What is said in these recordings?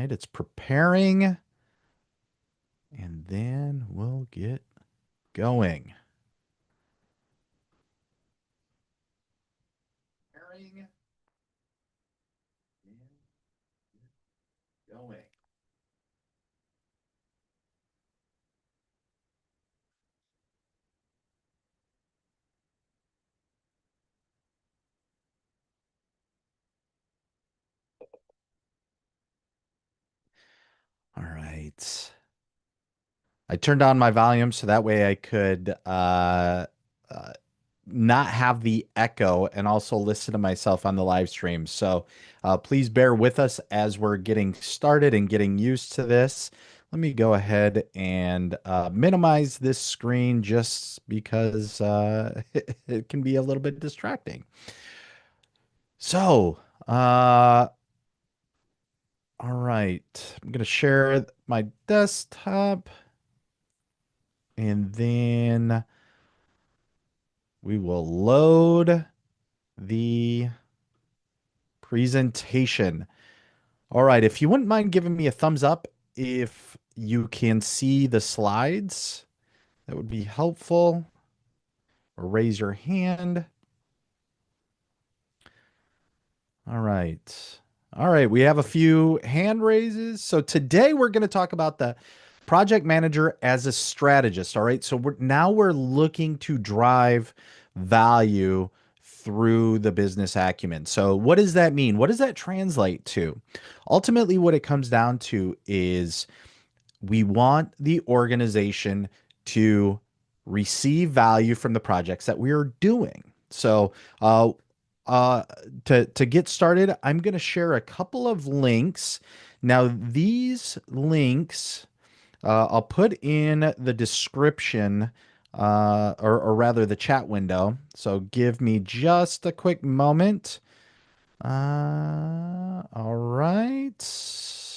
right, it's preparing, and then we'll get going. Preparing and going. All right. I turned on my volume so that way I could uh, not have the echo and also listen to myself on the live stream. So please bear with us as we're getting started and getting used to this. Let me go ahead and minimize this screen just because it can be a little bit distracting. So, all right, I'm going to share my desktop and then we will load the presentation. All right, if you wouldn't mind giving me a thumbs up if you can see the slides, that would be helpful. Or raise your hand. All right. All right, we have a few hand raises. So today we're going to talk about the project manager as a strategist. All right. So we're looking to drive value through the business acumen. So what does that mean? What does that translate to? Ultimately, what it comes down to is we want the organization to receive value from the projects that we are doing. So, uh, uh, to get started, I'm going to share a couple of links. Now, these links I'll put in the description, or rather the chat window. So give me just a quick moment. All right.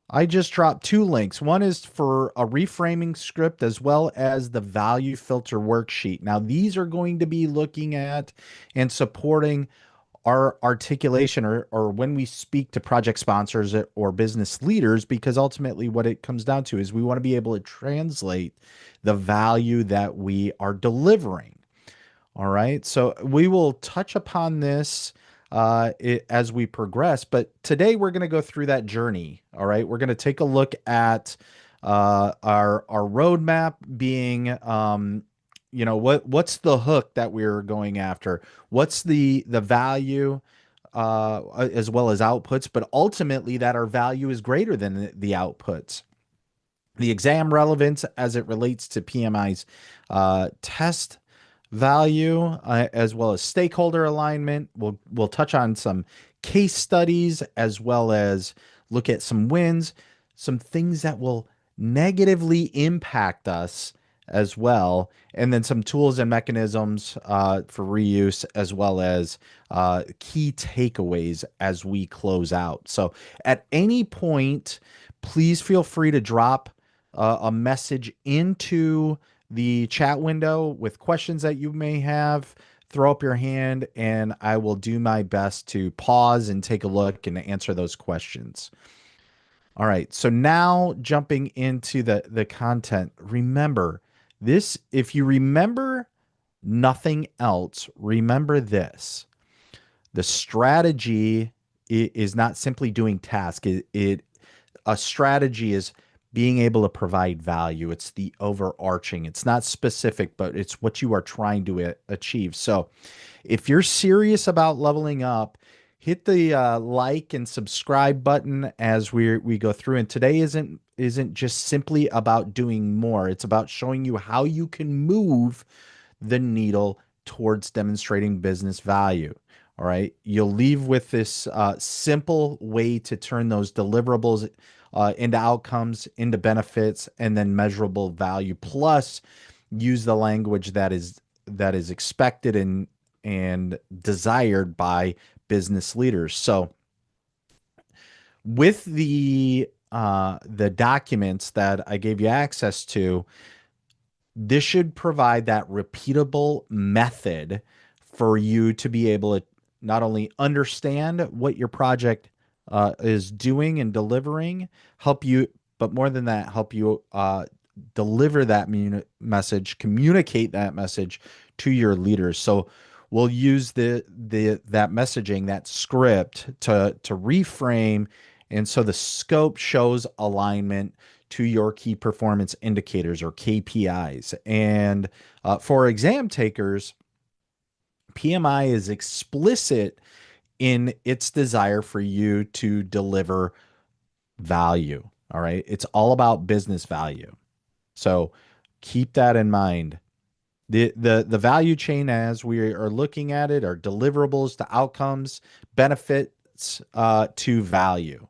I just dropped two links. One is for a reframing script as well as the value filter worksheet. Now, these are going to be looking at and supporting our articulation or when we speak to project sponsors or business leaders, because ultimately what it comes down to is we want to be able to translate the value that we are delivering. All right. So we will touch upon this as we progress, but today we're going to go through that journey. All right. We're going to take a look at our roadmap being, what's the hook that we're going after? What's the value as well as outputs, but ultimately that our value is greater than the outputs. The exam relevance as it relates to PMI's test value, as well as stakeholder alignment. We'll touch on some case studies as well as look at some wins, some things that will negatively impact us as well, and then some tools and mechanisms for reuse as well as key takeaways as we close out. So at any point, please feel free to drop a message into the chat window with questions that you may have. Throw up your hand, and I will do my best to pause and take a look and answer those questions. All right. So now jumping into the content. Remember this, if you remember nothing else, remember this. The strategy is not simply doing tasks. A strategy is being able to provide value. It's the overarching. It's not specific, but it's what you are trying to achieve. So, if you're serious about leveling up, hit the like and subscribe button as we go through. And today isn't just simply about doing more. It's about showing you how you can move the needle towards demonstrating business value. All right. You'll leave with this simple way to turn those deliverables into outcomes, into benefits, and then measurable value. Plus, use the language that is expected and desired by business leaders. So, with the documents that I gave you access to, this should provide that repeatable method for you to be able to not only understand what your project is doing and delivering, help you, but more than that, help you deliver that message, communicate that message to your leaders. So we'll use the that messaging, that script to reframe, and so the scope shows alignment to your key performance indicators or KPIs. And for exam takers, PMI is explicit in its desire for you to deliver value. All right. It's all about business value. So keep that in mind. The value chain as we are looking at it are deliverables to outcomes, benefits to value.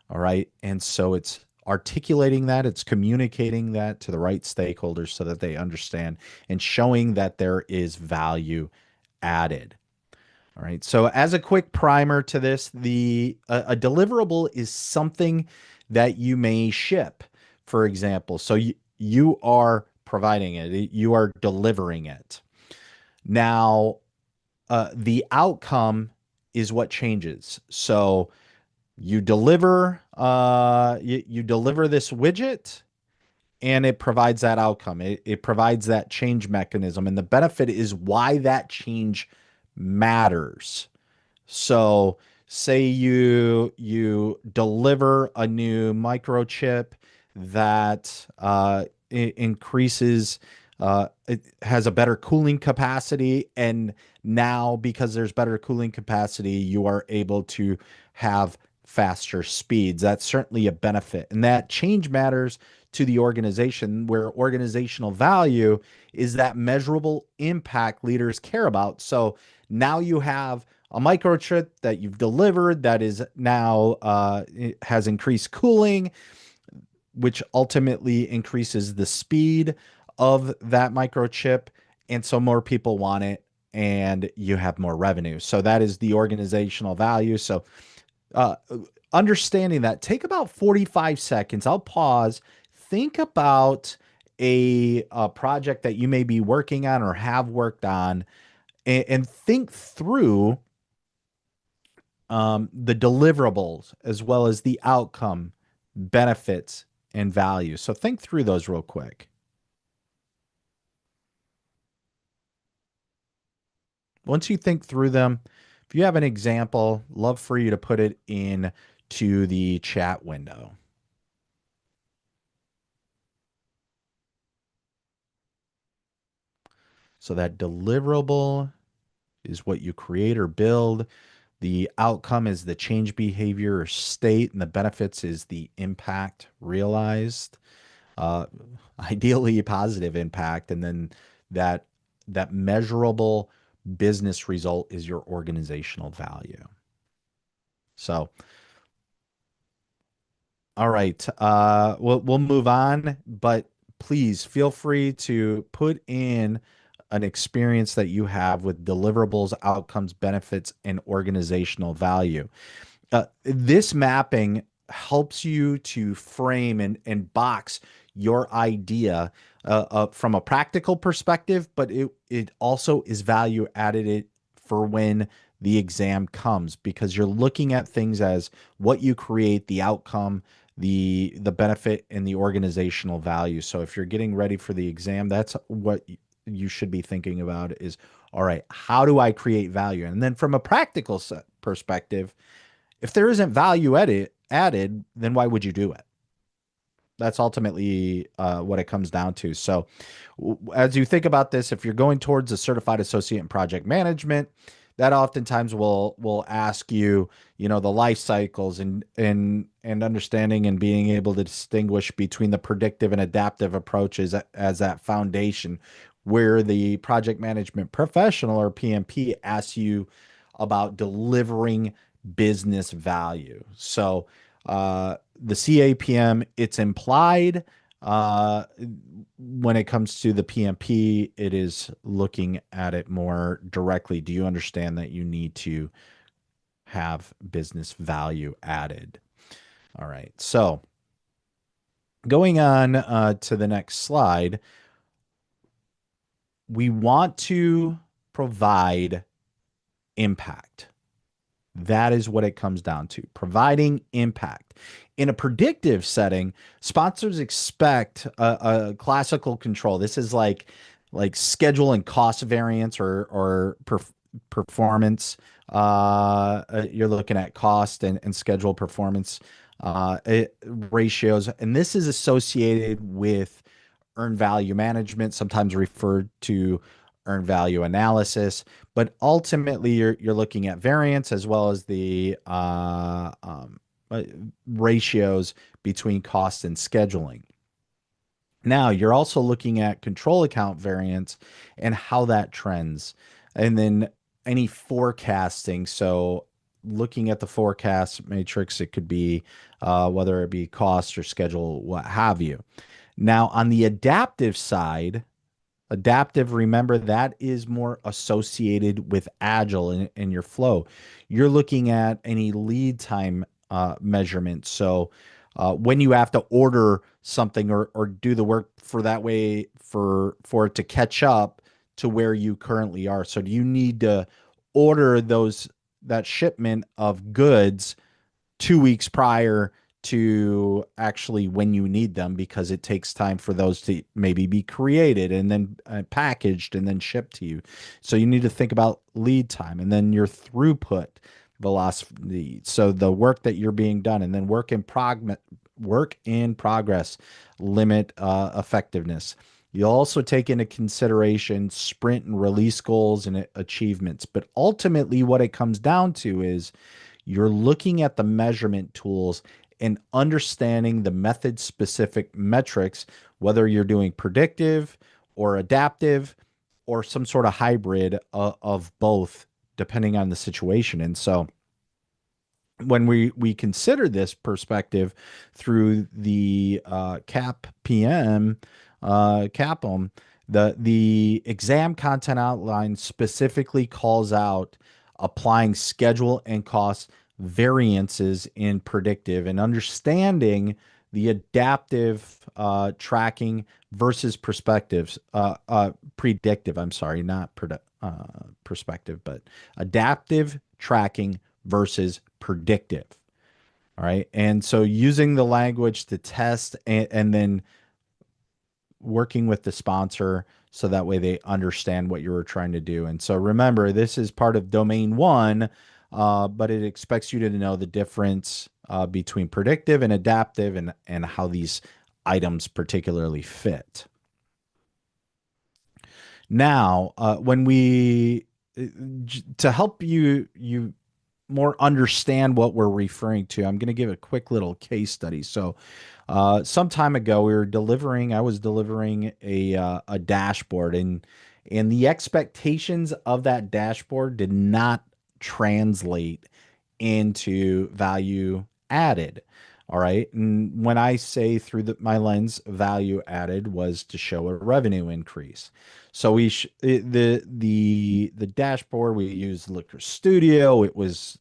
All right. And so it's articulating that, it's communicating that to the right stakeholders so that they understand and showing that there is value added. All right. So as a quick primer to this, the a deliverable is something that you may ship, for example. So you are providing it, you are delivering it. Now, the outcome is what changes. So you deliver this widget and it provides that outcome. It provides that change mechanism. And the benefit is why that change matters. So say you deliver a new microchip that increases it has a better cooling capacity, and now because there's better cooling capacity, you are able to have faster speeds. That's certainly a benefit, and that change matters to the organization, where organizational value is that measurable impact leaders care about. So now you have a microchip that you've delivered that is now it has increased cooling, which ultimately increases the speed of that microchip. And so more people want it and you have more revenue. So that is the organizational value. So uh, understanding that, take about 45 seconds. I'll pause. Think about a project that you may be working on or have worked on, and think through the deliverables as well as the outcome, benefits, and value. So think through those real quick. Once you think through them, if you have an example, love for you to put it in to the chat window. So that deliverable is what you create or build. The outcome is the change behavior or state, and the benefits is the impact realized. uh, Ideally positive impact, and then that that measurable business result is your organizational value. So, all right, we'll move on, but please feel free to put in an experience that you have with deliverables, outcomes, benefits, and organizational value. This mapping helps you to frame and box your idea from a practical perspective, but it also is value added for when the exam comes, because you're looking at things as what you create, the outcome, the benefit, and the organizational value. So if you're getting ready for the exam, that's what you should be thinking about is, all right, how do I create value? And then from a practical perspective, if there isn't value added, then why would you do it? That's ultimately what it comes down to. So, as you think about this, if you're going towards a certified associate in project management, that oftentimes will ask you, the life cycles and understanding and being able to distinguish between the predictive and adaptive approaches as that foundation, where the project management professional or PMP asks you about delivering business value. So the CAPM, it's implied. When it comes to the PMP, it is looking at it more directly. Do you understand that you need to have business value added? All right. So going on to the next slide, we want to provide impact. That is what it comes down to, providing impact. In a predictive setting, sponsors expect a classical control. This is like schedule and cost variance or performance. You're looking at cost and schedule performance ratios, and this is associated with earned value management, sometimes referred to earned value analysis. But ultimately, you're looking at variance as well as the uh, ratios between cost and scheduling. Now, you're also looking at control account variance and how that trends, and then any forecasting. So, looking at the forecast matrix, it could be whether it be cost or schedule, what have you. Now, on the adaptive side, adaptive, remember that is more associated with agile in your flow. You're looking at any lead time measurement. So when you have to order something or do the work for that way for it to catch up to where you currently are. So do you need to order that shipment of goods 2 weeks prior to actually when you need them because it takes time for those to maybe be created and then packaged and then shipped to you. So you need to think about lead time and then your throughput velocity. So the work that you're being done and then work in progress limit effectiveness. You'll also take into consideration sprint and release goals and achievements. But ultimately, what it comes down to is you're looking at the measurement tools and understanding the method specific metrics, whether you're doing predictive or adaptive or some sort of hybrid of both, depending on the situation. And so, when we consider this perspective through the CAP PM, CAPM, the exam content outline specifically calls out applying schedule and cost variances in predictive and understanding the adaptive tracking versus predictive. I'm sorry, not perspective, but adaptive tracking versus predictive. All right. And so using the language to test and then working with the sponsor so that way they understand what you were trying to do. And so remember, this is part of domain one, but it expects you to know the difference between predictive and adaptive and how these items particularly fit. Now, when we to help you more understand what we're referring to, I'm going to give a quick little case study. So, some time ago, I was delivering a dashboard, and the expectations of that dashboard did not translate into value added. All right. And when I say through my lens, value added was to show a revenue increase. So the dashboard we used Looker Studio. It was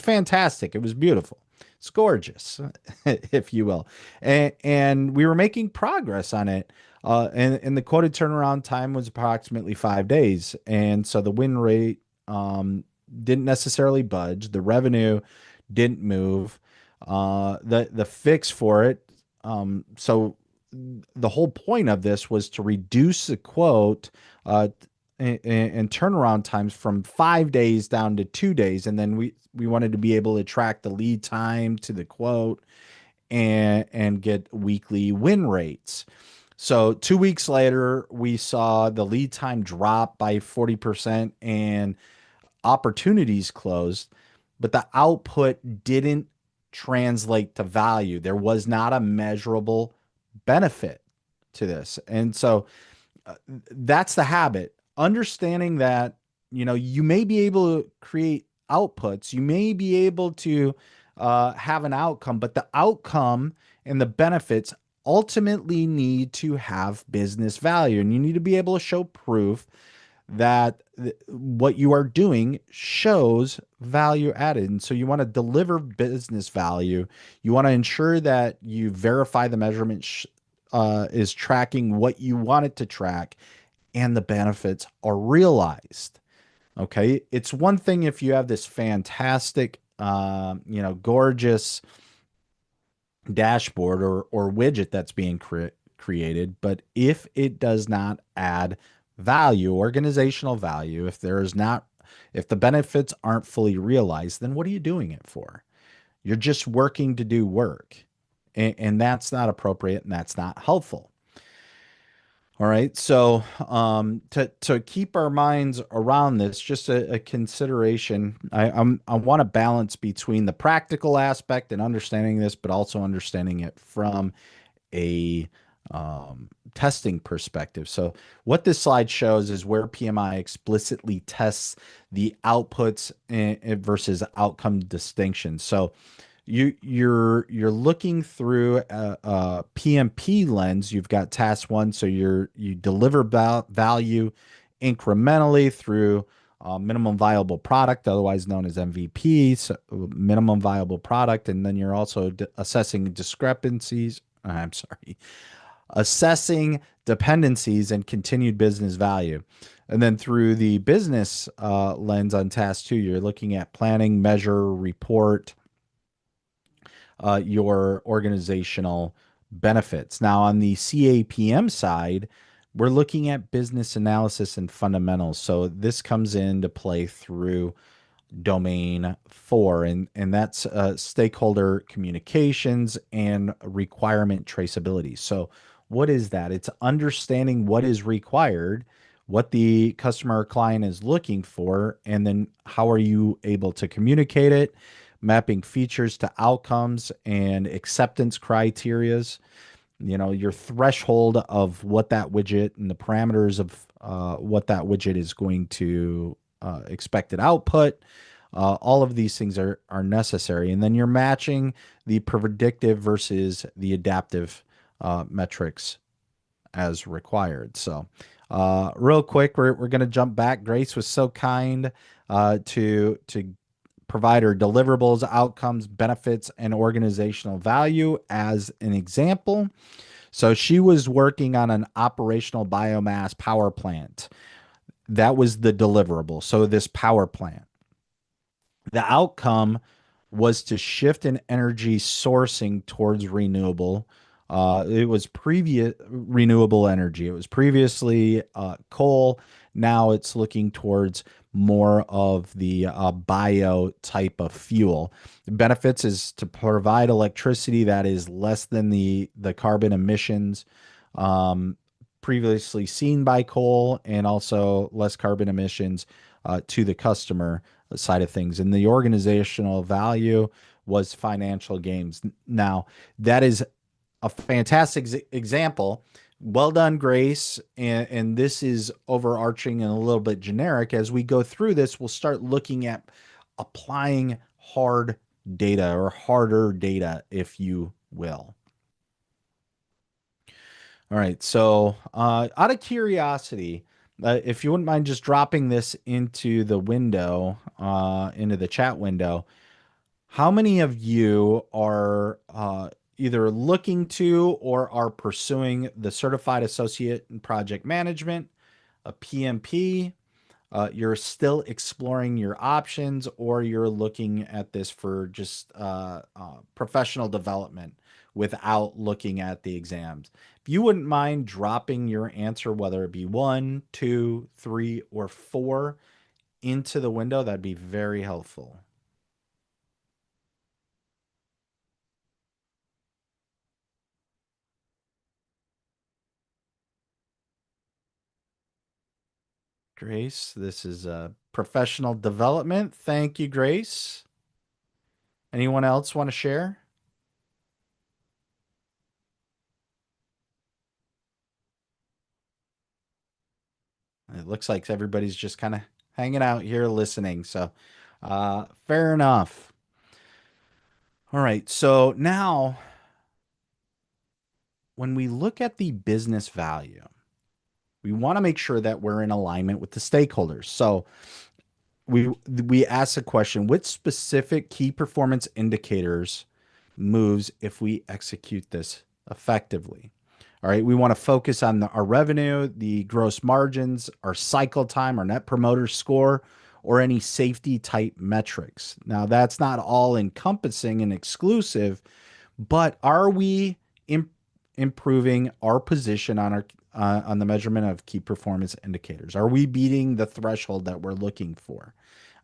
fantastic. It was beautiful. It's gorgeous, if you will. And we were making progress on it. And the quoted turnaround time was approximately 5 days. And so the win rate didn't necessarily budge. The revenue didn't move. The fix for it. So the whole point of this was to reduce the quote and turnaround times from 5 days down to 2 days, and then we wanted to be able to track the lead time to the quote and get weekly win rates. So 2 weeks later, we saw the lead time drop by 40% and opportunities closed, but the output didn't translate to value. There was not a measurable benefit to this. And so that's the habit. Understanding that, you may be able to create outputs, you may be able to have an outcome, but the outcome and the benefits ultimately need to have business value. And you need to be able to show proof that what you are doing shows value added. And so you want to deliver business value. You want to ensure that you verify the measurement is tracking what you want it to track and the benefits are realized. Okay. It's one thing if you have this fantastic, gorgeous dashboard or widget that's being created, but if it does not add value, organizational value, if the benefits aren't fully realized, then what are you doing it for? You're just working to do work. And that's not appropriate and that's not helpful. All right. So, to keep our minds around this, just a consideration. I want to balance between the practical aspect and understanding this, but also understanding it from a testing perspective. So, what this slide shows is where PMI explicitly tests the outputs versus outcome distinction. So, you're looking through a PMP lens. You've got task one, so you deliver value incrementally through minimum viable product, otherwise known as MVP, so minimum viable product, and then you're also assessing discrepancies. I'm sorry, assessing dependencies and continued business value. And then through the business lens on task two, you're looking at planning, measure, report your organizational benefits. Now, on the CAPM side, we're looking at business analysis and fundamentals. So this comes into play through domain four, and that's stakeholder communications and requirement traceability. So, what is that? It's understanding what is required, what the customer or client is looking for, and then how are you able to communicate it, mapping features to outcomes and acceptance criterias, your threshold of what that widget and the parameters of what that widget is going to expected output. All of these things are necessary, and then you're matching the predictive versus the adaptive metrics as required. So, real quick, we're going to jump back. Grace was so kind to provide her deliverables, outcomes, benefits, and organizational value as an example. So she was working on an operational biomass power plant. That was the deliverable. So this power plant. The outcome was to shift in energy sourcing towards renewable. It was previous renewable energy. It was previously coal. Now it's looking towards more of the bio type of fuel. The benefits is to provide electricity that is less than the carbon emissions um, previously seen by coal, and also less carbon emissions to the customer side of things. And the organizational value was financial gains. Now, that is a fantastic example. Well done, Grace. And this is overarching and a little bit generic. As we go through this, we'll start looking at applying hard data or harder data, if you will. All right. So, out of curiosity, if you wouldn't mind just dropping this into the window, into the chat window, how many of you are either looking to or are pursuing the Certified Associate in Project Management, a PMP? You're still exploring your options, or you're looking at this for just professional development without looking at the exams. If you wouldn't mind dropping your answer, whether it be one, two, three, or four, into the window, that'd be very helpful. Grace, this is professional development. Thank you, Grace. Anyone else want to share? It looks like everybody's just kind of hanging out here listening. So, fair enough. All right. So now, when we look at the business value, we want to make sure that we're in alignment with the stakeholders. So, we ask the question, which specific key performance indicators moves if we execute this effectively? All right, we want to focus on our revenue, the gross margins, our cycle time, our net promoter score, or any safety type metrics. Now, that's not all encompassing and exclusive, but are we im- improving our position on the measurement of key performance indicators? Are we beating the threshold that we're looking for?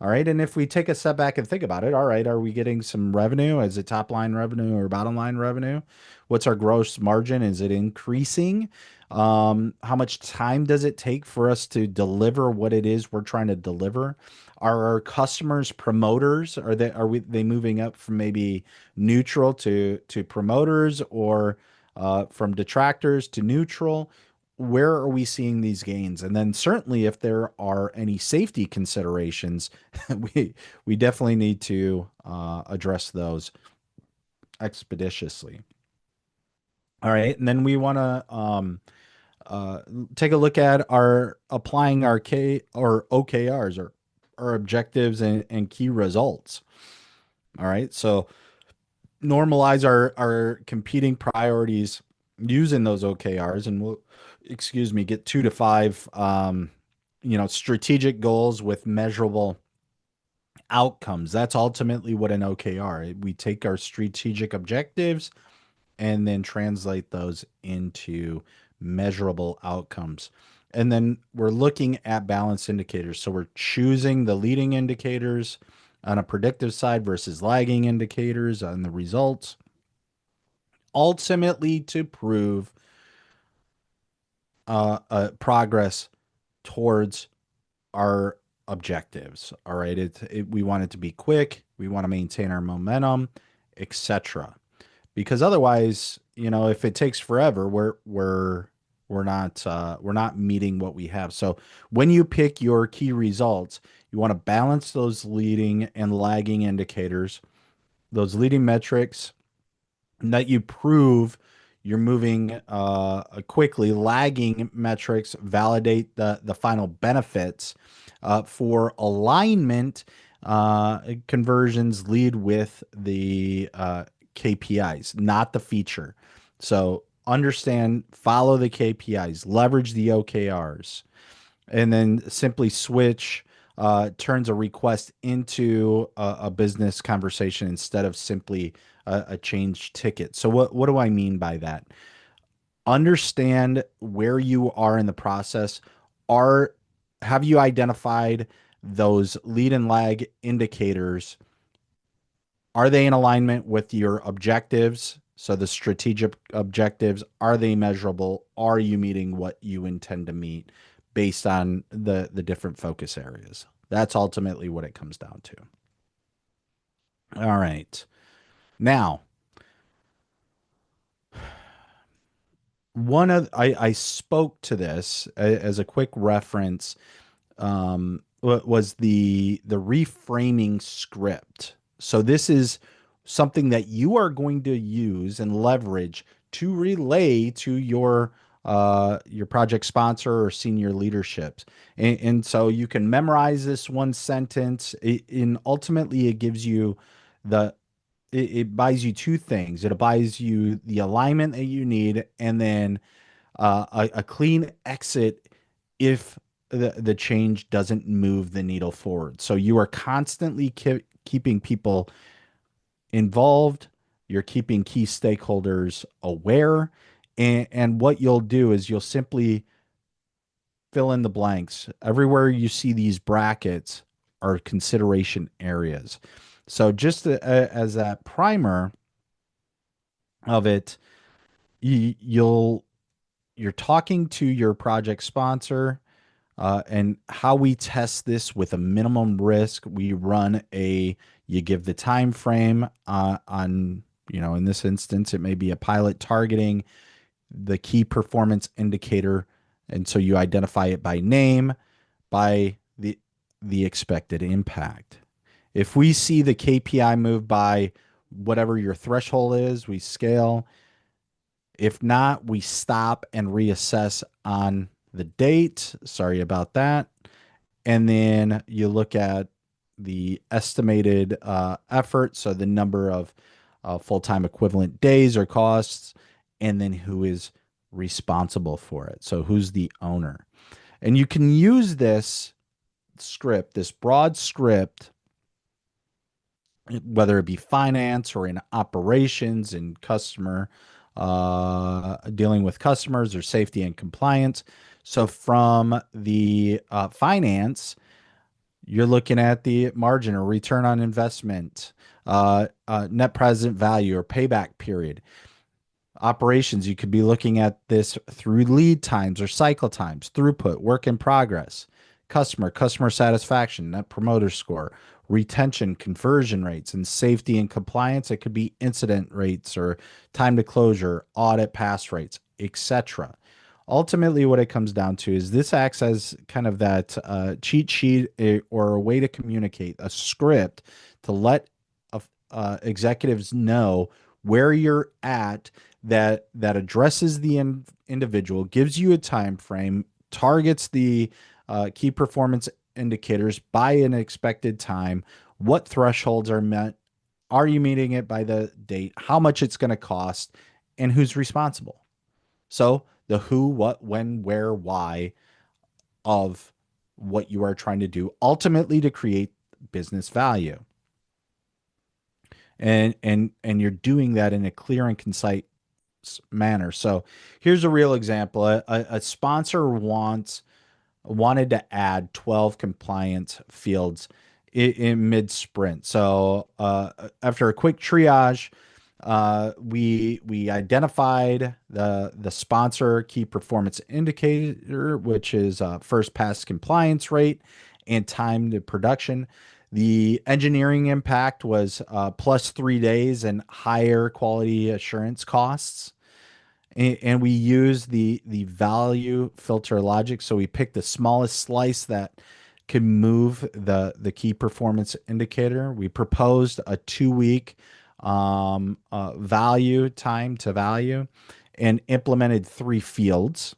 All right. And if we take a step back and think about it, all right, are we getting some revenue? Is it top line revenue or bottom line revenue? What's our gross margin? Is it increasing? How much time does it take for us to deliver what it is we're trying to deliver? Are our customers promoters? Are they moving up from maybe neutral to promoters, or from detractors to neutral? Where are we seeing these gains? And then certainly if there are any safety considerations, we definitely need to address those expeditiously. All right, and then we want to uh, take a look at our applying our K or OKRs, or our objectives and key results. All right, so normalize our competing priorities using those OKRs, and we'll, excuse me, get 2 to 5 strategic goals with measurable outcomes. That's ultimately what an OKR. We take our strategic objectives and then translate those into measurable outcomes. And then we're looking at balance indicators. So we're choosing the leading indicators on a predictive side versus lagging indicators on the results, ultimately to prove progress towards our objectives. All right. We want it to be quick. We want to maintain our momentum, etc. Because otherwise, if it takes forever, we're not meeting what we have. So when you pick your key results, you want to balance those leading and lagging indicators, those leading metrics that you prove you're moving quickly. Lagging metrics validate the final benefits. For alignment, conversions lead with the KPIs, not the feature. So understand, follow the KPIs, leverage the OKRs, and then simply switch turns a request into a business conversation instead of simply a change ticket. So what do I mean by that? Understand where you are in the process. Are Have you identified those lead and lag indicators? Are they in alignment with your objectives? So the strategic objectives, are they measurable? Are you meeting what you intend to meet based on the different focus areas? That's ultimately what it comes down to. All right. Now, I spoke to this as a quick reference, was the reframing script. So this is something that you are going to use and leverage to relay to your project sponsor or senior leaderships. And so you can memorize this one sentence. And ultimately it gives you the it buys you two things. It buys you the alignment that you need, and then a clean exit if the change doesn't move the needle forward. So you are constantly keeping people involved. You're keeping key stakeholders aware. And what you'll do is you'll simply fill in the blanks. Everywhere you see these brackets are consideration areas. So just as a primer of it, you'll you're talking to your project sponsor, and how we test this with a minimum risk. We run you give the time frame on, in this instance, it may be a pilot targeting the key performance indicator. And so you identify it by name, by the expected impact. If we see the KPI move by whatever your threshold is, we scale. If not, we stop and reassess on the date. Sorry about that. And then you look at the estimated effort, so the number of full-time equivalent days or costs, and then who is responsible for it. So who's the owner? And you can use this script, this broad script, whether it be finance or in operations and customer, dealing with customers or safety and compliance. So from the finance, you're looking at the margin or return on investment, net present value or payback period. Operations, you could be looking at this through lead times or cycle times, throughput, work in progress, customer satisfaction, net promoter score, retention, conversion rates, and safety and compliance. It could be incident rates or time to closure, audit pass rates, etc. Ultimately, what it comes down to is this acts as kind of that cheat sheet, or a way to communicate, a script to let executives know where you're at, that addresses the individual, gives you a time frame, targets the key performance indicators by an expected time, what thresholds are met, are you meeting it by the date, how much it's going to cost, and who's responsible. So the who, what, when, where, why of what you are trying to do, ultimately to create business value. And you're doing that in a clear and concise manner. So here's a real example. A sponsor wanted to add 12 compliance fields in mid sprint. So after a quick triage, we identified the sponsor key performance indicator, which is first pass compliance rate and time to production. The engineering impact was +3 days and higher quality assurance costs. And we use the value filter logic. So we picked the smallest slice that could move the key performance indicator. We proposed a 2 week value time to value and implemented 3 fields.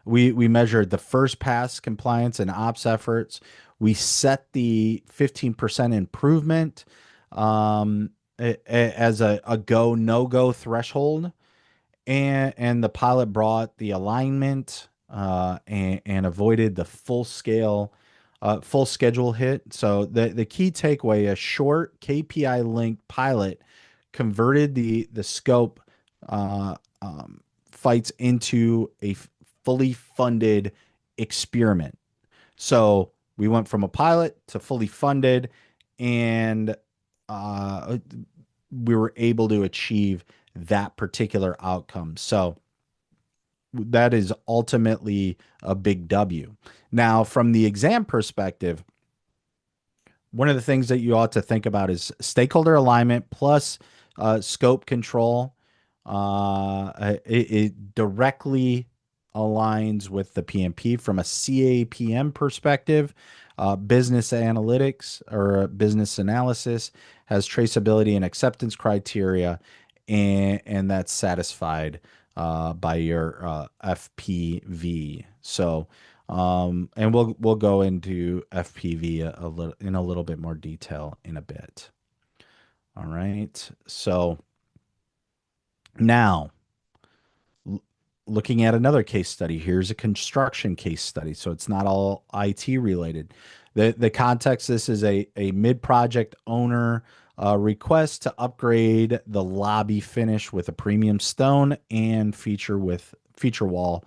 We measured the first pass compliance and ops efforts. We set the 15% improvement as a go no go threshold, and the pilot brought the alignment and avoided the full schedule hit. So the key takeaway: a short KPI linked pilot converted the scope fights into a fully funded experiment. So we went from a pilot to fully funded, and uh, we were able to achieve that particular outcome. So that is ultimately a big W. Now, from the exam perspective, one of the things that you ought to think about is stakeholder alignment plus scope control. It directly aligns with the PMP from a CAPM perspective. Business analytics or business analysis has traceability and acceptance criteria, and that's satisfied by your FPV. So, and we'll go into FPV a little in a little bit more detail in a bit. All right. So now, looking at another case study, here's a construction case study. So it's not all IT related. The context: this is a mid-project owner request to upgrade the lobby finish with a premium stone and feature wall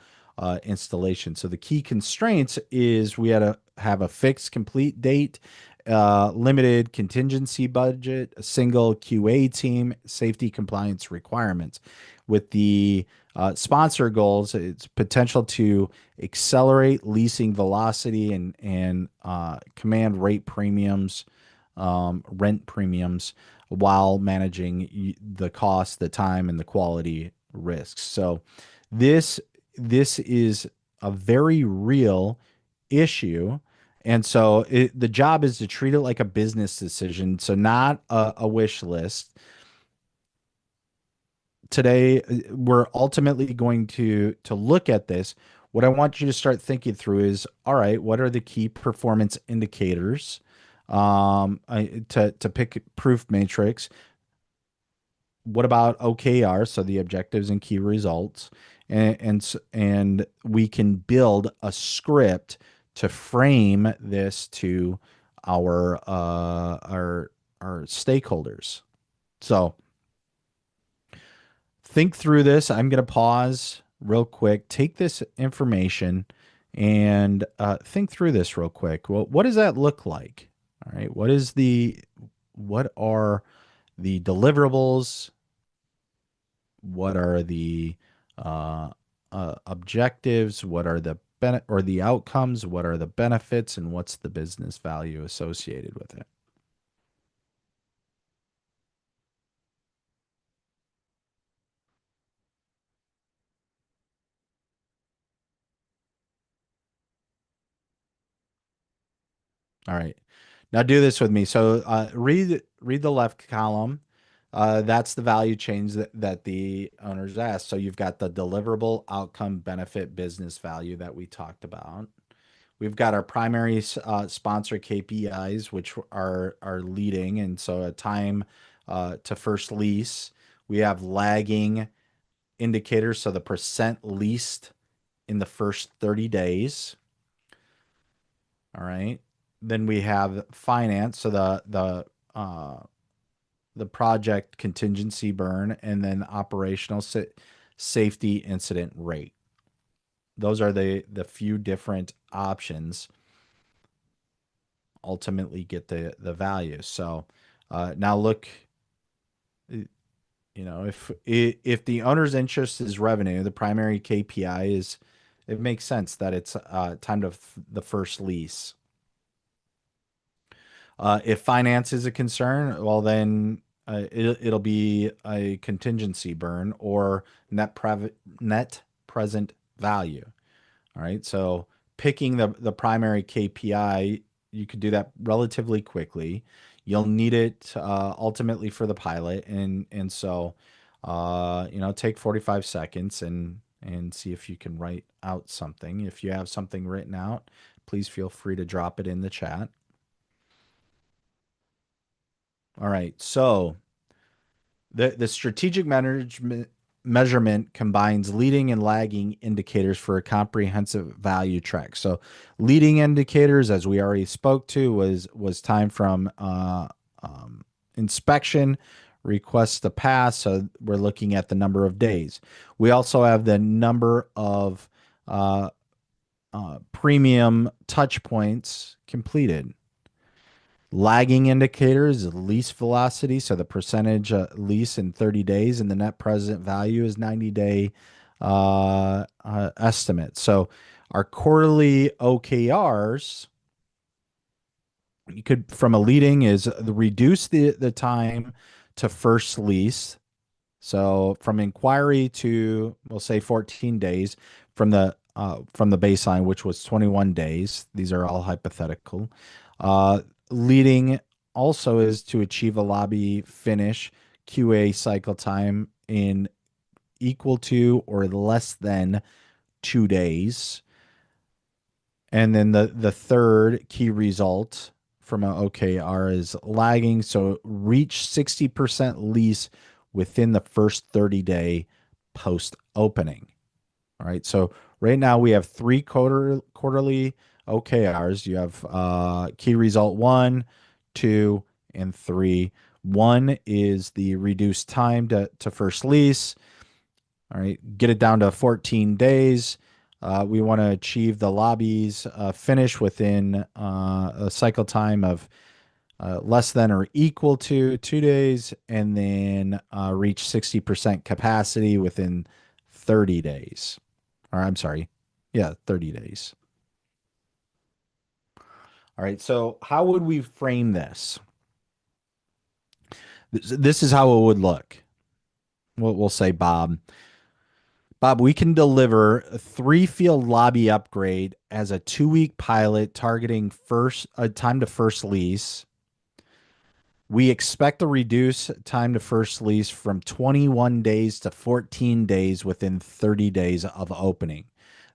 installation. So the key constraints is we had to have a fixed complete date, limited contingency budget, a single QA team, safety compliance requirements. With the sponsor goals, it's potential to accelerate leasing velocity and command rate premiums, rent premiums, while managing the cost, the time, and the quality risks. So this is a very real issue. And so the job is to treat it like a business decision, so not a wish list. Today, we're ultimately going to look at this. What I want you to start thinking through is, all right, what are the key performance indicators to pick proof matrix? What about OKR, so the objectives and key results, and we can build a script to frame this to our uh, our our stakeholders. So think through this. I'm going to pause real quick. Take this information and think through this real quick. Well, what does that look like? All right. What are the deliverables? What are the uh, objectives? What are the or the outcomes? What are the benefits? And what's the business value associated with it? All right. Now do this with me. So read the left column. That's the value change that the owners asked. So you've got the deliverable outcome benefit business value that we talked about. We've got our primary sponsor KPIs, which are leading, and so a time to first lease. We have lagging indicators, so the percent leased in the first 30 days. All right. Then we have finance, so the project contingency burn, and then operational safety incident rate. Those are the few different options ultimately get the value. So now look, if the owner's interest is revenue, the primary KPI is, it makes sense that it's time to the first lease. If finance is a concern, well, then it'll be a contingency burn or net present value. All right. So picking the primary KPI, you could do that relatively quickly. You'll need it ultimately for the pilot, and so take 45 seconds and see if you can write out something. If you have something written out, please feel free to drop it in the chat. All right. So the strategic management measurement combines leading and lagging indicators for a comprehensive value track. So leading indicators, as we already spoke to, was time from inspection, request to pass. So we're looking at the number of days. We also have the number of premium touch points completed. Lagging indicators, lease velocity, so the percentage lease in 30 days, and the net present value is 90-day estimate. So our quarterly OKRs, you could, from a leading, is reduce the time to first lease. So from inquiry to, we'll say 14 days from the baseline, which was 21 days. These are all hypothetical. Leading also is to achieve a lobby finish QA cycle time in equal to or less than 2 days. And then the third key result from an OKR is lagging. So reach 60% lease within the first 30-day post opening. All right. So right now we have three quarterly OKRs. You have key result 1, 2, and 3. 1 is the reduced time to first lease. All right. Get it down to 14 days. We want to achieve the lobbies finish within a cycle time of less than or equal to 2 days, and then reach 60% capacity within 30 days. Or I'm sorry. Yeah, 30 days. All right. So how would we frame this? This is how it would look. We'll say, Bob, we can deliver a 3 field lobby upgrade as a 2-week pilot targeting first time to first lease. We expect to reduce time to first lease from 21 days to 14 days within 30 days of opening.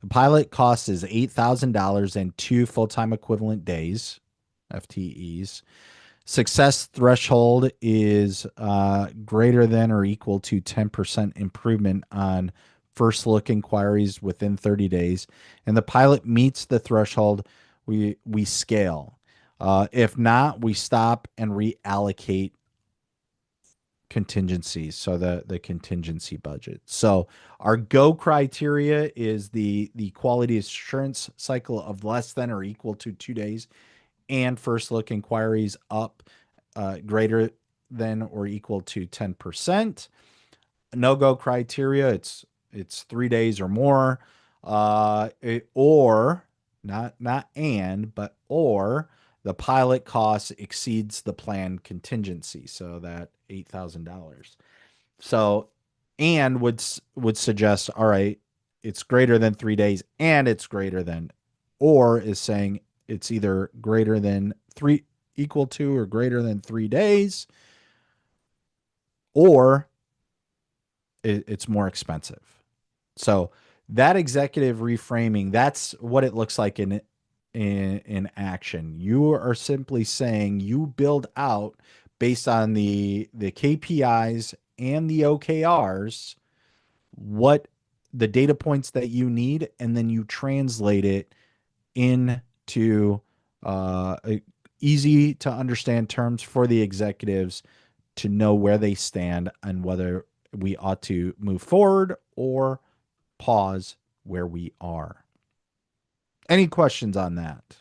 The pilot cost is $8,000 and 2 full-time equivalent days, FTEs. Success threshold is greater than or equal to 10% improvement on first look inquiries within 30 days. And the pilot meets the threshold we scale. If not, we stop and reallocate contingencies, so the contingency budget. So our go criteria is the quality assurance cycle of less than or equal to 2 days, and first look inquiries up greater than or equal to 10%. No go criteria, it's 3 days or more, or not and but or the pilot cost exceeds the planned contingency, so that $8,000. So, and would suggest, all right, it's greater than 3 days and it's greater than, or is saying it's either greater than three, equal to, or greater than 3 days, or it's more expensive. So that executive reframing, that's what it looks like in action. You are simply saying you build out based on the KPIs and the OKRs what the data points that you need, and then you translate it into uh, easy to understand terms for the executives to know where they stand and whether we ought to move forward or pause where we are. Any questions on that?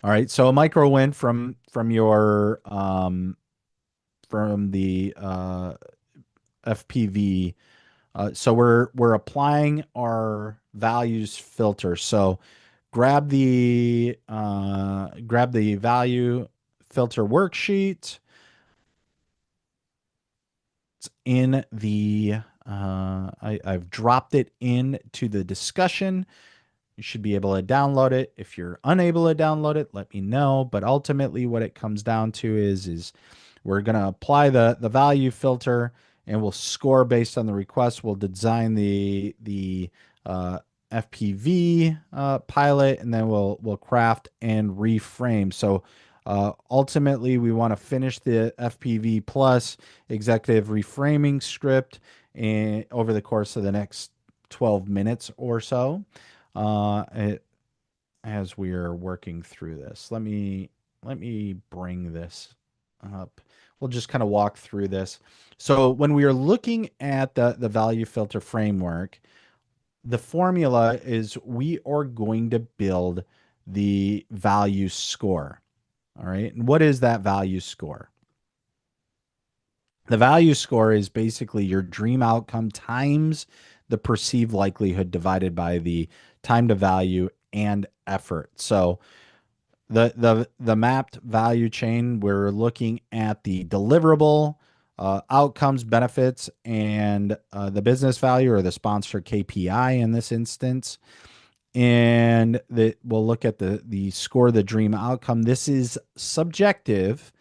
All right, so a micro win from your from the FPV. So we're applying our values filter. So grab the value filter worksheet. It's in the I've dropped it into the discussion. You should be able to download it. If you're unable to download it, let me know. But ultimately, what it comes down to is we're going to apply the value filter, and we'll score based on the request. We'll design the FPV pilot, and then we'll craft and reframe. So ultimately, we want to finish the FPV plus executive reframing script over the course of the next 12 minutes or so. As we are working through this, let me bring this up. We'll just kind of walk through this. So when we are looking at the value filter framework, the formula is we are going to build the value score. All right. And what is that value score? The value score is basically your dream outcome times the perceived likelihood divided by the time to value and effort. So the mapped value chain, we're looking at the deliverable, outcomes, benefits, and the business value, or the sponsor KPI in this instance. And we'll look at the score, the dream outcome. This is subjective,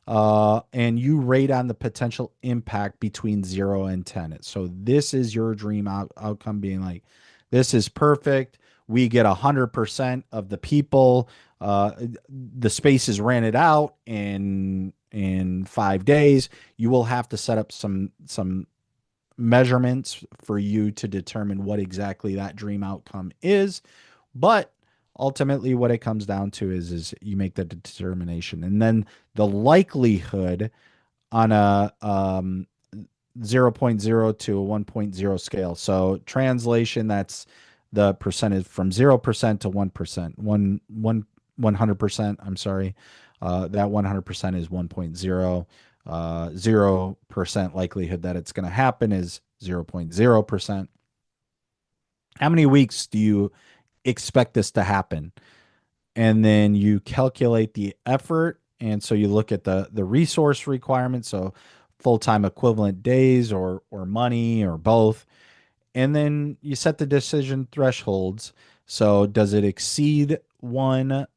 and you rate on the potential impact between 0 and 10. So this is your dream outcome, being like, this is perfect. We get 100% of the people. The space is rented out in 5 days. You will have to set up some measurements for you to determine what exactly that dream outcome is. But ultimately, what it comes down to is you make the determination, and then the likelihood on a 0.0 to a 1.0 scale. So translation, that's the percentage from 0% to 1%, 100%. I'm sorry. That 100% is 1.0. 0% likelihood that it's going to happen is 0.0%. How many weeks do you expect this to happen? And then you calculate the effort. And so you look at the resource requirements, so full-time equivalent days or money or both. And then you set the decision thresholds. So does it exceed one?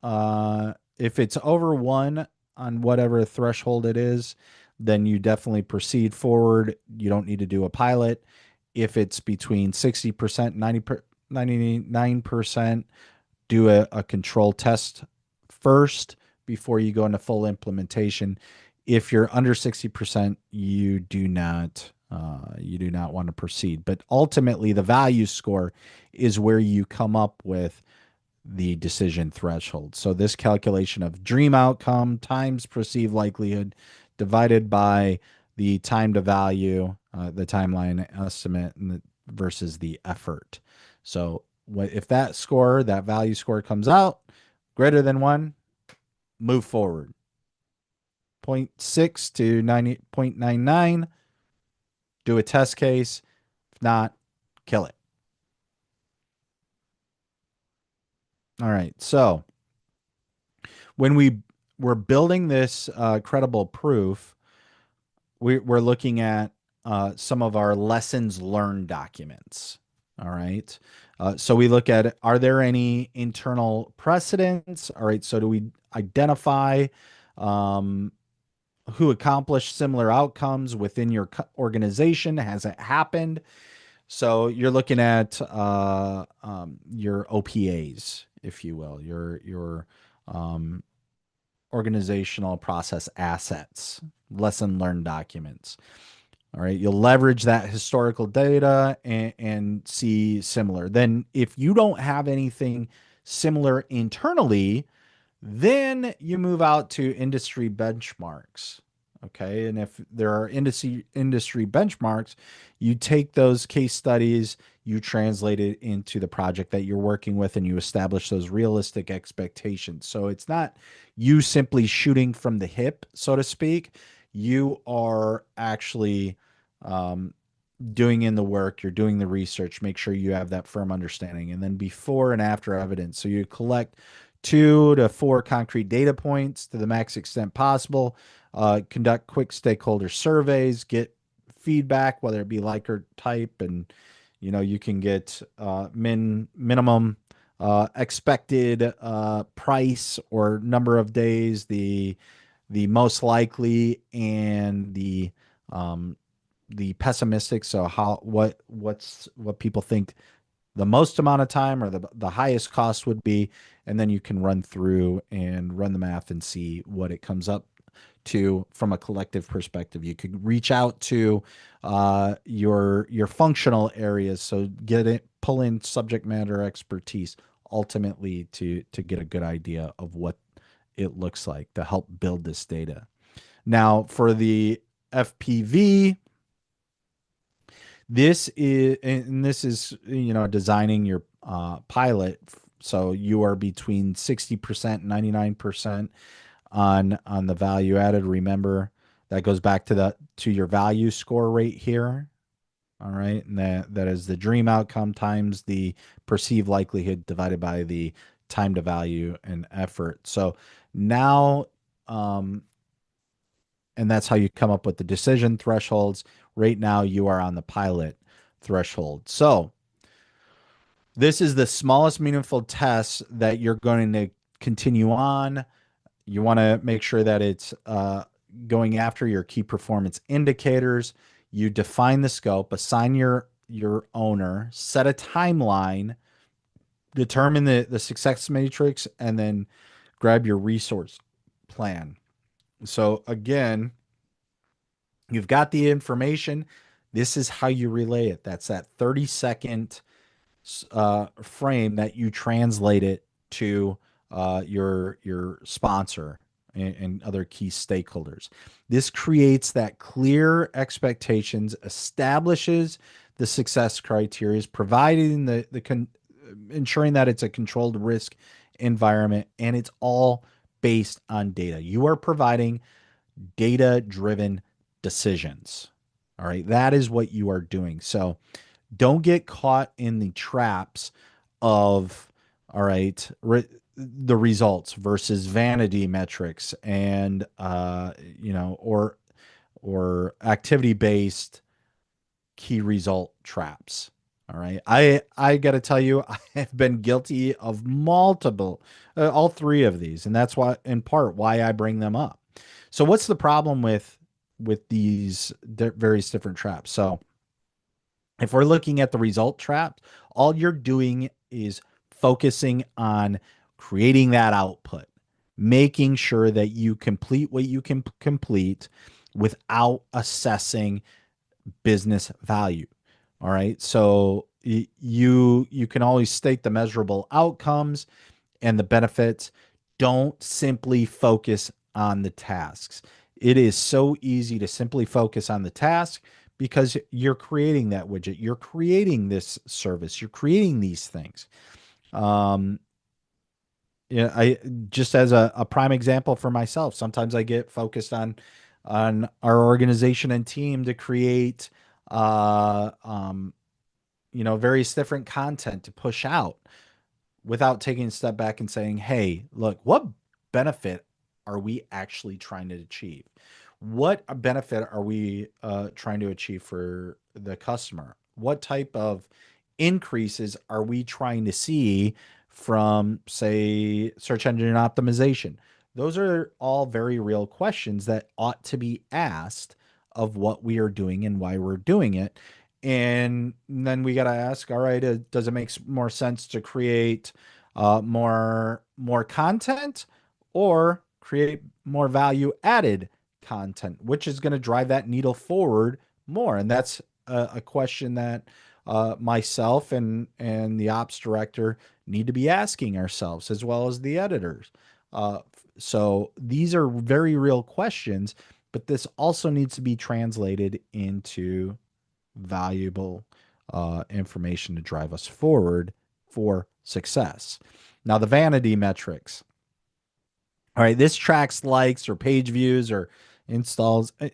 If it's over one on whatever threshold it is, then you definitely proceed forward. You don't need to do a pilot. If it's between 60%, 99%, do a control test first before you go into full implementation. If you're under 60%, you do not want to proceed. But ultimately, the value score is where you come up with the decision threshold. So this calculation of dream outcome times perceived likelihood divided by the time to value, the timeline estimate, versus the effort. So if that score, that value score comes out greater than one, move forward. Zero point 0.6 to 90.99, do a test case. If not, kill it. All right. So when we were building this credible proof, we're looking at some of our lessons learned documents. All right. So we look at, are there any internal precedents? All right. So do we identify um, who accomplished similar outcomes within your organization? Has it happened? So you're looking at your OPAs, if you will, your um, organizational process assets, lesson learned documents. All right, you'll leverage that historical data and see similar. Then, if you don't have anything similar internally, then you move out to industry benchmarks. Okay. And if there are industry benchmarks, you take those case studies, you translate it into the project that you're working with, and you establish those realistic expectations. So it's not you simply shooting from the hip, so to speak. You are actually um, doing in the work, you're doing the research, make sure you have that firm understanding, and then before and after evidence. So you collect 2 to 4 concrete data points to the max extent possible, conduct quick stakeholder surveys, get feedback, whether it be Likert type, and you can get minimum expected price or number of days, the most likely, and um, the pessimistic. So what people think the most amount of time or the highest cost would be, and then you can run through and run the math and see what it comes up to from a collective perspective. You could reach out to your functional areas, so pull in subject matter expertise ultimately to get a good idea of what it looks like to help build this data. Now, for the FPV, this is designing your pilot. So you are between 60% and 99% on the value added. Remember, that goes back to your value score rate here. All right. And that is the dream outcome times the perceived likelihood divided by the time to value and effort. So now, and that's how you come up with the decision thresholds. Right now, you are on the pilot threshold. So this is the smallest meaningful test that you're going to continue on. You want to make sure that it's going after your key performance indicators. You define the scope, assign your owner, set a timeline, determine the success matrix, and then grab your resource plan. So again, you've got the information. This is how you relay it. That's that 30-second frame that you translate it to your sponsor and other key stakeholders. This creates that clear expectations, establishes the success criteria, providing ensuring that it's a controlled risk environment, and it's all based on data. You are providing data driven decisions. All right. That is what you are doing. So don't get caught in the traps of, all right, the results versus vanity metrics and, or activity based key result traps. All right. I got to tell you, I have been guilty of multiple, all three of these. And that's why, in part, why I bring them up. So what's the problem with these various different traps? So if we're looking at the result trap, all you're doing is focusing on creating that output, making sure that you complete what you can complete without assessing business value. All right. So you can always state the measurable outcomes. and the benefits. Don't simply focus on the tasks. It is so easy to simply focus on the task because you're creating that widget, you're creating this service, you're creating these things. Um, yeah, I just as a prime example for myself, sometimes I get focused on our organization and team to create uh um various different content to push out without taking a step back and saying, hey, look, what benefit are we actually trying to achieve? What benefit are we trying to achieve for the customer? What type of increases are we trying to see from, say, search engine optimization? Those are all very real questions that ought to be asked of what we are doing and why we're doing it. And then we got to ask, all right, does it make more sense to create more content or create more value added content, which is going to drive that needle forward more? And that's a question that myself and the ops director need to be asking ourselves, as well as the editors. Uh, so these are very real questions, but this also needs to be translated into valuable information to drive us forward for success. Now, the vanity metrics. All right, this tracks likes or page views or installs uh,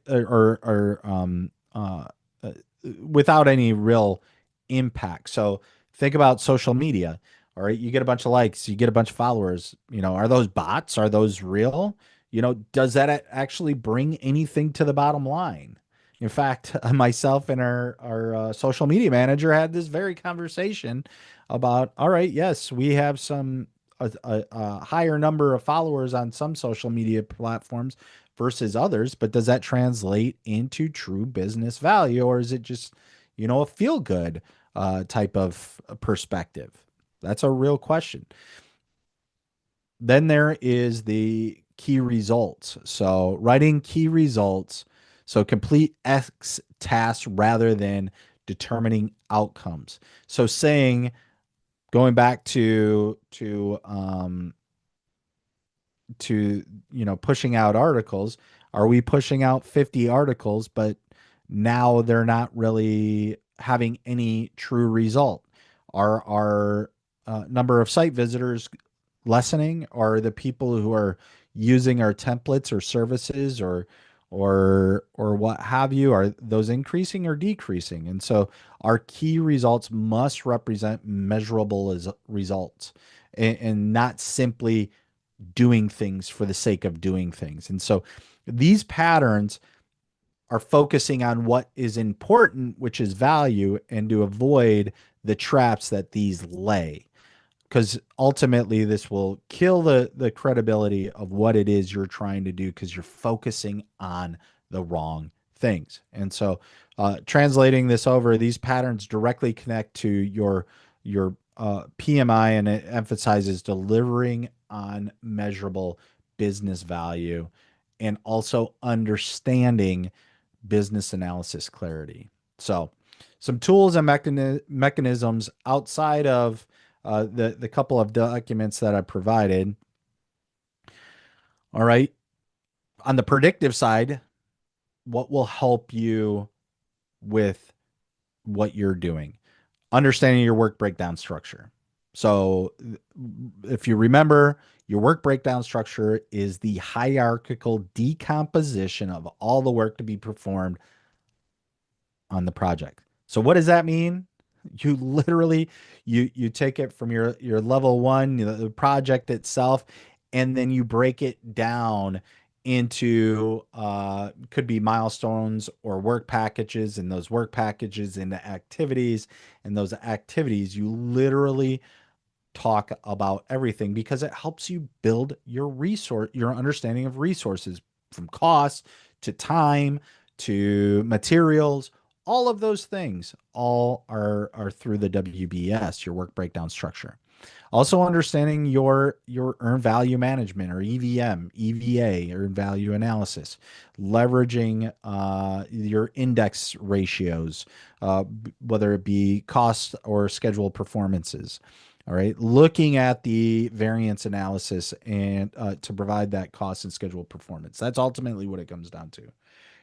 without any real impact. So think about social media. All right, you get a bunch of likes, you get a bunch of followers. Are those bots? Are those real? Does that actually bring anything to the bottom line? In fact, myself and our social media manager had this very conversation about, all right, yes, we have a higher number of followers on some social media platforms versus others, but does that translate into true business value, or is it just, a feel good type of perspective? That's a real question. Then there is the key results. So writing key results, so complete X tasks rather than determining outcomes. So saying, going back to pushing out articles, are we pushing out 50 articles but now they're not really having any true result? Are our number of site visitors lessening? Are the people who are using our templates or services or what have you, are those increasing or decreasing? And so our key results must represent measurable as results, and not simply doing things for the sake of doing things. And so these patterns are focusing on what is important, which is value, and to avoid the traps that these lay. Because ultimately, this will kill the credibility of what it is you're trying to do because you're focusing on the wrong things. And so, translating this over, these patterns directly connect to your PMI, and it emphasizes delivering on measurable business value and also understanding business analysis clarity. So, some tools and mechanisms outside of the couple of documents that I provided. All right. On the predictive side, what will help you with what you're doing? Understanding your work breakdown structure. So, if you remember, your work breakdown structure is the hierarchical decomposition of all the work to be performed on the project. So what does that mean? You literally you take it from your level one, the project itself, and then you break it down into could be milestones or work packages, and those work packages into activities, and those activities you literally talk about everything because it helps you build your understanding of resources, from cost to time to materials. All of those things all are through the WBS, your work breakdown structure. Also understanding your earned value management, or EVM, EVA, earned value analysis, leveraging your index ratios, whether it be cost or schedule performances. All right. Looking at the variance analysis and to provide that cost and schedule performance. That's ultimately what it comes down to.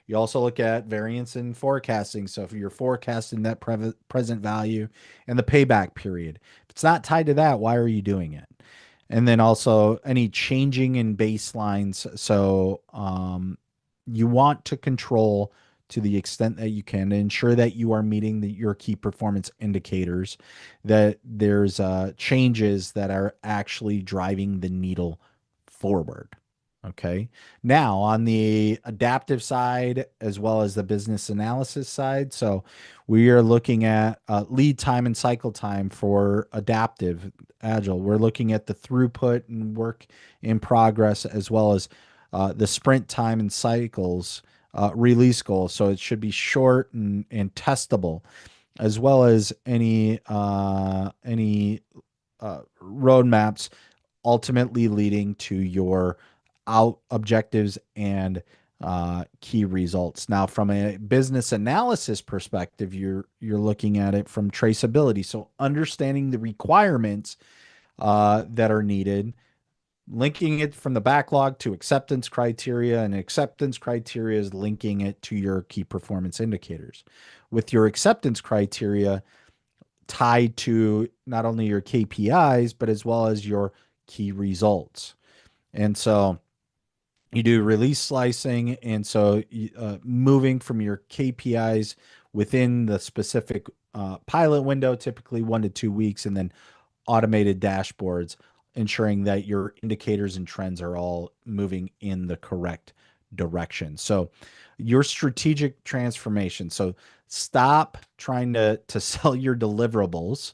You also look at variance in forecasting. So if you're forecasting that present value and the payback period, if it's not tied to that, why are you doing it? And then also any changing in baselines. So you want to control to the extent that you can to ensure that you are meeting your key performance indicators, that there's changes that are actually driving the needle forward. Okay. Now, on the adaptive side, as well as the business analysis side, so we are looking at lead time and cycle time for adaptive agile. We're looking at the throughput and work in progress, as well as the sprint time and cycles, release goals. So it should be short and testable, as well as any roadmaps ultimately leading to your out objectives and key results. Now, from a business analysis perspective, you're looking at it from traceability. So understanding the requirements that are needed, linking it from the backlog to acceptance criteria, and acceptance criteria is linking it to your key performance indicators. With your acceptance criteria tied to not only your KPIs, but as well as your key results. And so you do release slicing. And so moving from your KPIs within the specific pilot window, typically 1 to 2 weeks, and then automated dashboards, ensuring that your indicators and trends are all moving in the correct direction. So your strategic transformation. So stop trying to sell your deliverables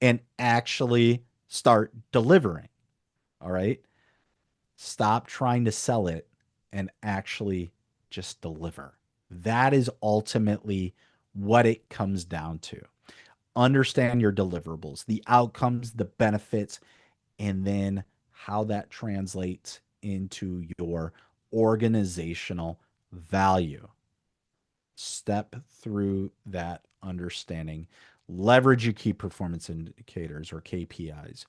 and actually start delivering. All right. Stop trying to sell it and actually just deliver. That is ultimately what it comes down to. Understand your deliverables, the outcomes, the benefits, and then how that translates into your organizational value. Step through that understanding. Leverage your key performance indicators or KPIs.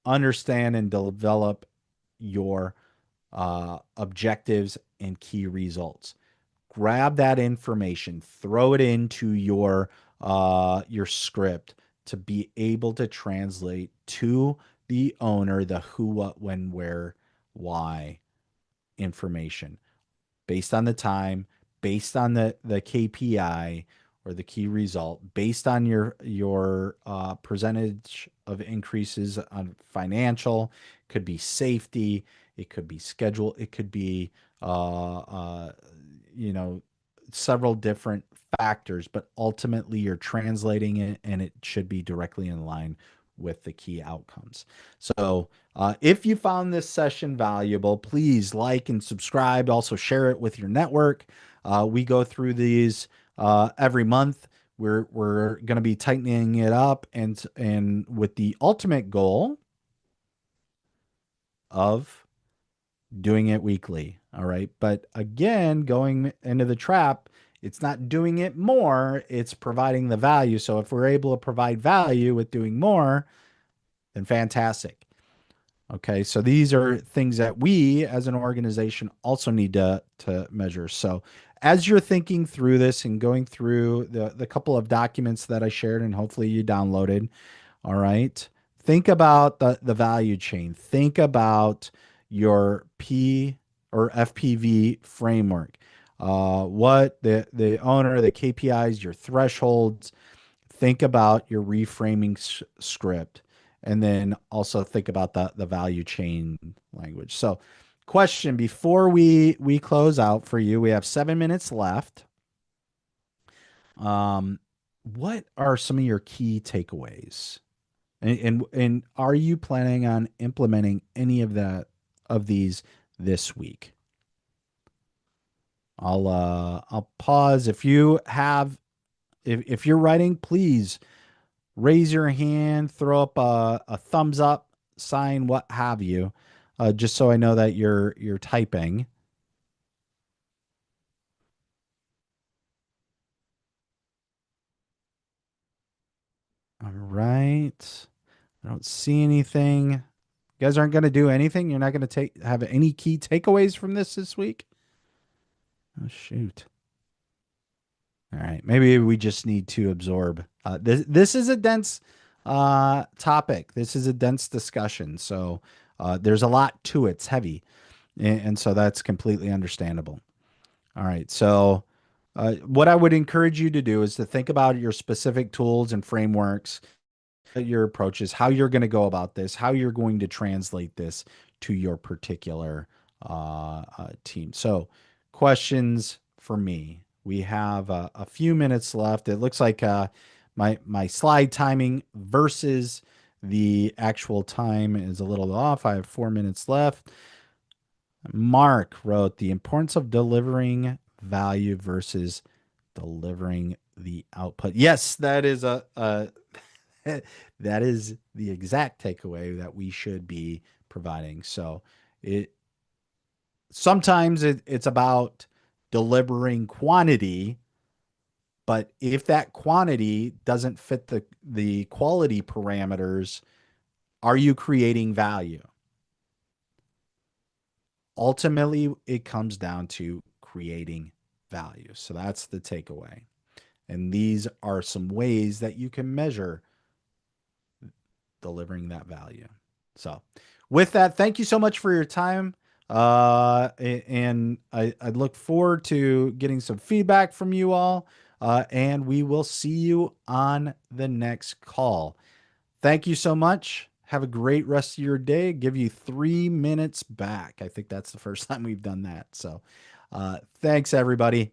Understand and develop your objectives and key results. Grab that information, throw it into your script to be able to translate to the owner the who, what, when, where, why information based on the time, based on the KPI or the key result, based on your percentage of increases on financial, could be safety, it could be schedule, it could be you know several different factors, but ultimately you're translating it and it should be directly in line with the key outcomes. So, if you found this session valuable, please like and subscribe. Also, share it with your network. We go through these every month. We're going to be tightening it up, and with the ultimate goal of doing it weekly. All right. But again, going into the trap, it's not doing it more, it's providing the value. So if we're able to provide value with doing more, then fantastic. Okay. So these are things that we as an organization also need to measure. So as you're thinking through this and going through the couple of documents that I shared and hopefully you downloaded, all right. Think about the value chain. Think about your P or FPV framework. What the owner, the KPIs, your thresholds. Think about your reframing script, and then also think about the value chain language. So, question before we close out for you, we have 7 minutes left. Um, what are some of your key takeaways? And are you planning on implementing any of these this week? I'll pause. If you're writing, please raise your hand, throw up a thumbs up sign, what have you, just so I know that you're typing. All right. I don't see anything. You guys aren't going to do anything. You're not going to have any key takeaways from this week. Oh shoot. All right, maybe we just need to absorb. This is a dense topic. This is a dense discussion. So there's a lot to it. It's heavy, and so that's completely understandable. All right. So, what I would encourage you to do is to think about your specific tools and frameworks, your approaches, how you're going to go about this, how you're going to translate this to your particular team. So, questions for me. We have a few minutes left. It looks like my slide timing versus the actual time is a little off. I have 4 minutes left. Mark wrote the importance of delivering value versus delivering the output. Yes, that is a that is the exact takeaway that we should be providing. So it sometimes it's about delivering quantity, but if that quantity doesn't fit the quality parameters, are you creating value? Ultimately, it comes down to creating value. So that's the takeaway. And these are some ways that you can measure delivering that value. So, with that, thank you so much for your time. And I look forward to getting some feedback from you all. And we will see you on the next call. Thank you so much. Have a great rest of your day. Give you 3 minutes back. I think that's the first time we've done that. So, thanks, everybody.